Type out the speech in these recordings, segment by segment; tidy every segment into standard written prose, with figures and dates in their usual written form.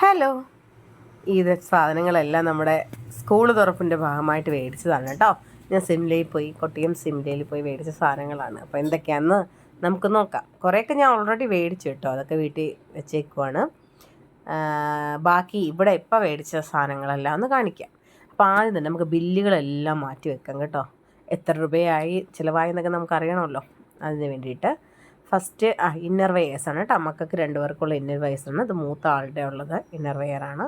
Hello. ഇത് സാധനങ്ങളെല്ലാം നമ്മുടെ സ്കൂൾ തുറപ്പിൻ്റെ ഭാഗമായിട്ട് മേടിച്ചതാണ് കേട്ടോ. ഞാൻ സിംലയിൽ പോയി, കൊട്ടിയം സിംലയിൽ പോയി മേടിച്ച സാധനങ്ങളാണ്. അപ്പോൾ എന്തൊക്കെയാണെന്ന് നമുക്ക് നോക്കാം. കുറേയൊക്കെ ഞാൻ ഓൾറെഡി മേടിച്ചു കേട്ടോ, അതൊക്കെ വീട്ടിൽ വെച്ചേക്കുവാണ്. ബാക്കി ഇവിടെ ഇപ്പോൾ മേടിച്ച സാധനങ്ങളെല്ലാം ഒന്ന് കാണിക്കാം. അപ്പോൾ ആദ്യം തന്നെ നമുക്ക് ബില്ലുകളെല്ലാം മാറ്റി വെക്കാം കേട്ടോ. എത്ര രൂപയായി ചിലവായെന്നൊക്കെ നമുക്ക് അറിയണമല്ലോ. അതിന് വേണ്ടിയിട്ട് ഫസ്റ്റ് ഇന്നർ വെയേഴ്സാണ് കേട്ടോ. മക്കൾക്ക് 2 പേർക്കുള്ള ഇന്നർ വെയേഴ്സാണ്. ഇത് മൂത്ത ആളുടെ ഉള്ളത് ഇന്നർ വെയറാണ്.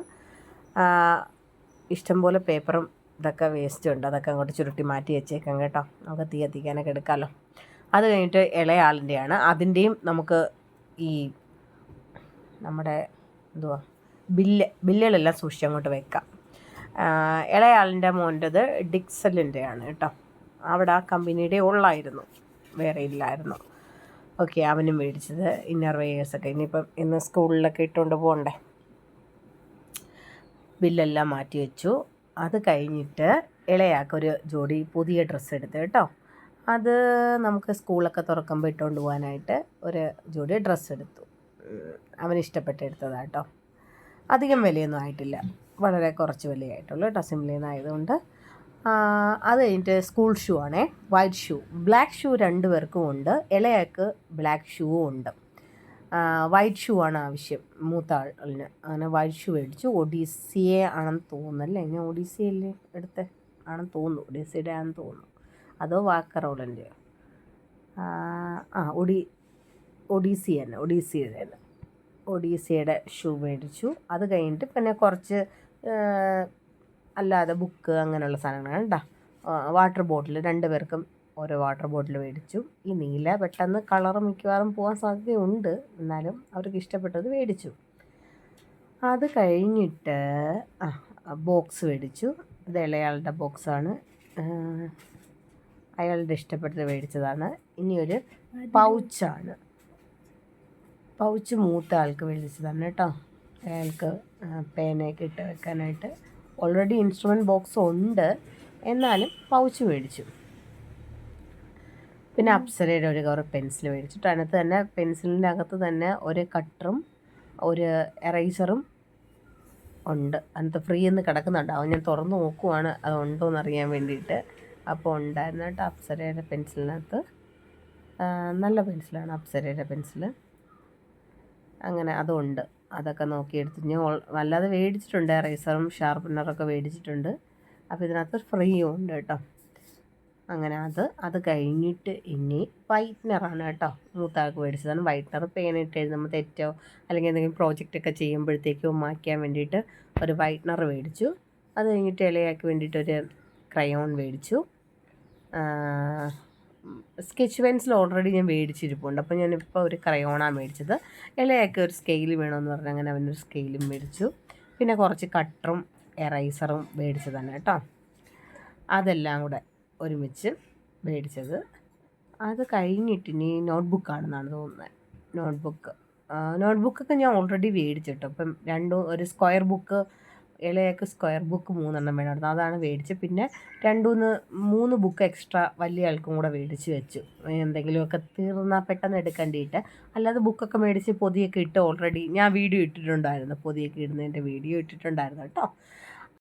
ഇഷ്ടംപോലെ പേപ്പറും ഇതൊക്കെ വേസ്റ്റ് ഉണ്ട്, അതൊക്കെ അങ്ങോട്ട് ചുരുട്ടി മാറ്റി വെച്ചേക്കാം കേട്ടോ. നമുക്ക് തീ കത്തിക്കാനൊക്കെ എടുക്കാമല്ലോ. അത് കഴിഞ്ഞിട്ട് ഇളയ ആളിൻ്റെയാണ്. അതിൻ്റെയും നമുക്ക് ഈ നമ്മുടെ ബില്ലുകളെല്ലാം സൂക്ഷിച്ച് അങ്ങോട്ട് വെക്കാം. ഇളയ ആളിൻ്റെ മോൻ്റെത് ഡിക്സലിൻ്റെയാണ് കേട്ടോ. അവിടെ ആ കമ്പനിയുടെ ഉള്ളായിരുന്നു, വേറെ ഇല്ലായിരുന്നു. ഓക്കെ, അവനും മേടിച്ചത് ഇന്നർ വെയേഴ്സൊക്കെ. ഇനിയിപ്പം ഇന്ന് സ്കൂളിലൊക്കെ ഇട്ടുകൊണ്ട് പോകണ്ടേ. ബില്ലെല്ലാം മാറ്റി വെച്ചു. അത് കഴിഞ്ഞിട്ട് ഇളയാക്കൊരു ജോഡി പുതിയ ഡ്രസ്സ് എടുത്ത് കേട്ടോ. അത് നമുക്ക് സ്കൂളൊക്കെ തുറക്കുമ്പോൾ ഇട്ടുകൊണ്ട് പോകാനായിട്ട് ഒരു ജോഡി ഡ്രസ്സ് എടുത്തു. അവനിഷ്ടപ്പെട്ട് എടുത്തതാണ് കേട്ടോ. അധികം വിലയൊന്നും ആയിട്ടില്ല, വളരെ കുറച്ച് വിലയായിട്ടുള്ളൂ കേട്ടോ, സിംലയിൽ നിന്നായതുകൊണ്ട്. അത് കഴിഞ്ഞിട്ട് സ്കൂൾ ഷൂ ആണേ, വൈറ്റ് ഷൂ. ബ്ലാക്ക് ഷൂ 2 പേർക്കും ഉണ്ട്. ഇളയാൾക്ക് ബ്ലാക്ക് ഷൂവും ഉണ്ട്. വൈറ്റ് ഷൂ ആണ് ആവശ്യം മൂത്ത ആളിന്. അങ്ങനെ വൈറ്റ് ഷൂ മേടിച്ചു. ഒഡീസിയെ ആണെന്ന് തോന്നുന്നല്ലേ, ഞാൻ ഒഡീസിയല്ലേ എടുത്ത് ആണെന്ന് തോന്നുന്നു, ഒഡീസിയുടെ ആണെന്ന് തോന്നുന്നു, അതോ വാക്കറോളിൻ്റെ ഒഡീസിയുടെ ഷൂ മേടിച്ചു. അത് കഴിഞ്ഞിട്ട് പിന്നെ കുറച്ച് അല്ലാതെ ബുക്ക് അങ്ങനെയുള്ള സാധനങ്ങളാണ് കേട്ടോ. വാട്ടർ ബോട്ടിൽ 2 പേർക്കും ഓരോ വാട്ടർ ബോട്ടിൽ മേടിച്ചു. ഈ നീല പെട്ടെന്ന് കളർ മിക്കവാറും പോകാൻ സാധ്യതയുണ്ട്, എന്നാലും അവർക്ക് ഇഷ്ടപ്പെട്ടത് മേടിച്ചു. അത് കഴിഞ്ഞിട്ട് ബോക്സ് മേടിച്ചു. ഇത് ഇളയാളുടെ ബോക്സാണ്, അയാളുടെ ഇഷ്ടപ്പെട്ടത് മേടിച്ചതാണ്. ഇനിയൊരു പൗച്ചാണ്. പൗച്ച് മൂത്ത ആൾക്ക് മേടിച്ചതാണ് കേട്ടോ. അയാൾക്ക് പേനയൊക്കെ ഇട്ട് വെക്കാനായിട്ട്. ഓൾറെഡി ഇൻസ്ട്രുമെൻറ്റ് ബോക്സ് ഉണ്ട്, എന്നാലും പൗച്ച് മേടിച്ചു. പിന്നെ അപ്സരയുടെ ഒരു കവർ പെൻസിൽ മേടിച്ചിട്ട് അതിനകത്ത് തന്നെ പെൻസിലിൻ്റെ അകത്ത് തന്നെ ഒരു കട്ടറും ഒരു എറൈസറും ഉണ്ട്. അതിനകത്ത് ഫ്രീ എന്ന് കിടക്കുന്നുണ്ടാവും. ഞാൻ തുറന്ന് നോക്കുവാണ് അതുണ്ടോ എന്നറിയാൻ വേണ്ടിയിട്ട്. അപ്പോൾ ഉണ്ടായിരുന്നു കേട്ടോ അപ്സരയുടെ പെൻസിലിനകത്ത്. നല്ല പെൻസിലാണ് അപ്സരയുടെ പെൻസിൽ. അങ്ങനെ അതുണ്ട്, അതൊക്കെ നോക്കിയെടുത്ത് ഞാൻ അല്ലാതെ മേടിച്ചിട്ടുണ്ട്. എറൈസറും ഷാർപ്പനറൊക്കെ മേടിച്ചിട്ടുണ്ട്. അപ്പോൾ ഇതിനകത്ത് ഫ്രീയും ഉണ്ട് കേട്ടോ. അങ്ങനെ അത് കഴിഞ്ഞിട്ട് ഇനി വൈറ്റ്നറാണ് കേട്ടോ. മൂത്താൾക്ക് മേടിച്ചതാണ് വൈറ്റ്നർ. പേനിട്ട് എഴുതുമ്പോൾ തെറ്റോ അല്ലെങ്കിൽ എന്തെങ്കിലും പ്രോജക്റ്റൊക്കെ ചെയ്യുമ്പോഴത്തേക്കോ മായ്ക്കാൻ വേണ്ടിയിട്ട് ഒരു വൈറ്റ്നർ മേടിച്ചു. അത് കഴിഞ്ഞിട്ട് ഇളയാൾക്ക് വേണ്ടിയിട്ടൊരു ക്രയോൺ മേടിച്ചു. സ്കെച്ച് പെൻസിൽ ഓൾറെഡി ഞാൻ മേടിച്ചിരിപ്പുണ്ട്, അപ്പോൾ ഞാനിപ്പോൾ ഒരു ക്രയോണാണ് മേടിച്ചത്. ഇളയാൾക്ക് ഒരു സ്കെയിൽ വേണമെന്ന് പറഞ്ഞാൽ അങ്ങനെ അവനൊരു സ്കെയിലും മേടിച്ചു. പിന്നെ കുറച്ച് കട്ടറും എറൈസറും മേടിച്ചതാണ് കേട്ടോ. അതെല്ലാം കൂടെ ഒരുമിച്ച് മേടിച്ചത്. അത് കഴിഞ്ഞിട്ട് ഇനി നോട്ട്ബുക്കാണെന്നാണ് തോന്നുന്നത്. നോട്ട്ബുക്കൊക്കെ ഞാൻ ഓൾറെഡി മേടിച്ചിട്ടോ. അപ്പം ഒരു സ്ക്വയർ ബുക്ക്, ഇളയൊക്കെ സ്ക്വയർ ബുക്ക് 3 എണ്ണം വേണമായിരുന്നു, അതാണ് മേടിച്ചത്. പിന്നെ 2-3 ബുക്ക് എക്സ്ട്രാ വലിയ ആൾക്കും കൂടെ മേടിച്ച് വെച്ചു, എന്തെങ്കിലുമൊക്കെ തീർന്നാൽ പെട്ടെന്ന് എടുക്കേണ്ടിയിട്ട്. അല്ലാതെ ബുക്കൊക്കെ മേടിച്ച് പൊതിയൊക്കെ ഇട്ട് ഓൾറെഡി ഞാൻ വീഡിയോ ഇട്ടിട്ടുണ്ടായിരുന്നു, പൊതിയൊക്കെ ഇടുന്നതിൻ്റെ വീഡിയോ ഇട്ടിട്ടുണ്ടായിരുന്നു കേട്ടോ.